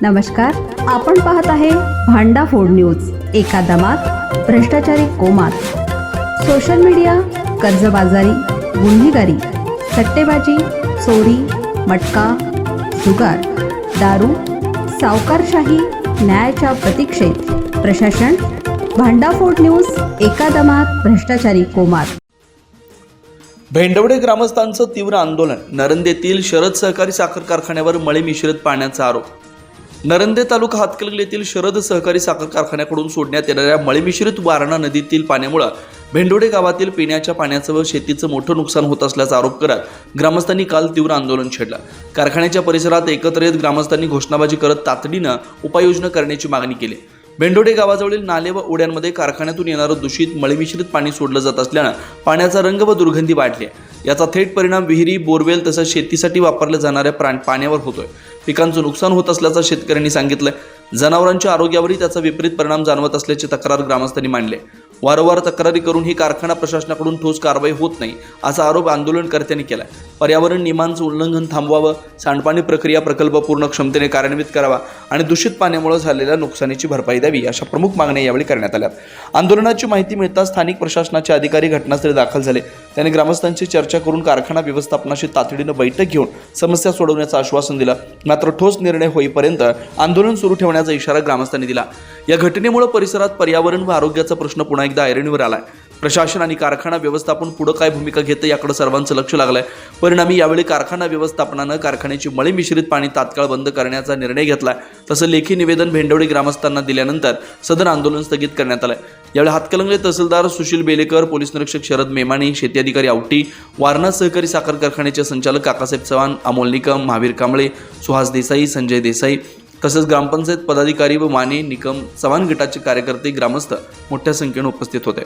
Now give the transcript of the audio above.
नमस्कार, आपण पाहत आहे भांडाफोड न्यूज। एका दमात भ्रष्टाचारी कोमात, सोशल मीडिया, कर्जबाजारी, गुन्हेगारी, सट्टेबाजी, चोरी, मटका, जुगार, दारू, सावकारशाही, न्यायाच्या प्रतीक्षेत प्रशासन। भांडाफोड न्यूज, एका दमात भ्रष्टाचारी कोमात। भेंडवडे ग्रामस्थांचं तीव्र आंदोलन। नरंदेतील शरद सहकारी साखर कारखान्यावर मळी मिश्रित पाण्याचा आरोप। नरंदे तालुका हातकणंगले येथील शरद सहकारी साखर कारखान्याकडून सोडण्यात येणाऱ्या मळी मिश्रित वारणा नदीतील पाण्यामुळे भेंडवडे गावातील पिण्याच्या पाण्याचं व शेतीचं मोठं नुकसान होत असल्याचा आरोप करत ग्रामस्थांनी काल तीव्र आंदोलन छेडलं। कारखान्याच्या परिसरात एकत्र येत ग्रामस्थांनी घोषणाबाजी करत तातडीनं उपाययोजना करण्याची मागणी केली। भेंडवडे गावाजवळील नाले व ओढ्यांमध्ये कारखान्यातून येणारं दूषित मळीमिश्रित पाणी सोडलं जात असल्यानं पाण्याचा रंग व दुर्गंधी वाढली आहे। याचा थेट परिणाम विहिरी, बोरवेल तसंच शेतीसाठी वापरल्या जाणाऱ्या पाण्यावर होतोय। पिकांचं नुकसान होत असल्याचं शेतकऱ्यांनी सांगितलंय। जनावरांच्या आरोग्यावरही त्याचा विपरीत परिणाम जाणवत असल्याची तक्रार ग्रामस्थांनी मांडली। वारंवार तक्रारी करूनही कारखाना प्रशासनाकडून ठोस कारवाई होत नाही असा आरोप आंदोलनकर्त्यांनी केलाय। पर्यावरण नियमांचं उल्लंघन थांबवावं, सांडपाणी प्रक्रिया प्रकल्प पूर्ण क्षमतेने कार्यान्वित करावा आणि दूषित पाण्यामुळे झालेल्या नुकसानीची भरपाई द्यावी अशा प्रमुख मागण्या यावेळी करण्यात आल्या। आंदोलनाची माहिती मिळताच स्थानिक प्रशासनाचे अधिकारी घटनास्थळी दाखल झाले। त्यांनी ग्रामस्थांची चर्चा करून कारखाना व्यवस्थापनाशी तातडीनं बैठक घेऊन समस्या सोडवण्याचं आश्वासन दिलं। मात्र ठोस निर्णय होईपर्यंत आंदोलन सुरू ठेवण्याचा इशारा ग्रामस्थांनी दिला। या घटनेमुळे परिसरात पर्यावरण व आरोग्याचा प्रश्न पुन्हा एकदा ऐरणीवर आलाय। प्रशासन आणि कारखाना व्यवस्थापन पुढे काय भूमिका घेतं याकडे सर्वांचं लक्ष लागलंय। परिणामी यावेळी कारखाना व्यवस्थापनानं कारखान्याची मळी मिश्रित पाणी तात्काळ बंद करण्याचा निर्णय घेतलाय। तसं लेखी निवेदन भेंडवडे ग्रामस्थांना दिल्यानंतर सदर आंदोलन स्थगित करण्यात आलंय। यावेळी हातकणंगले तहसीलदार सुशील बेलेकर, पोलीस निरीक्षक शरद मेमाणी, शेती अधिकारी आवटी, वारणा सहकारी साखर कारखान्याचे संचालक काकासाहेब चव्हाण, अमोल निकम, महावीर कांबळे, सुहास देसाई, संजय देसाई तसेच ग्रामपंचायत पदाधिकारी व माने निकम चव्हाण गटाचे कार्यकर्ते ग्रामस्थ मोठ्या संख्येने उपस्थित होते।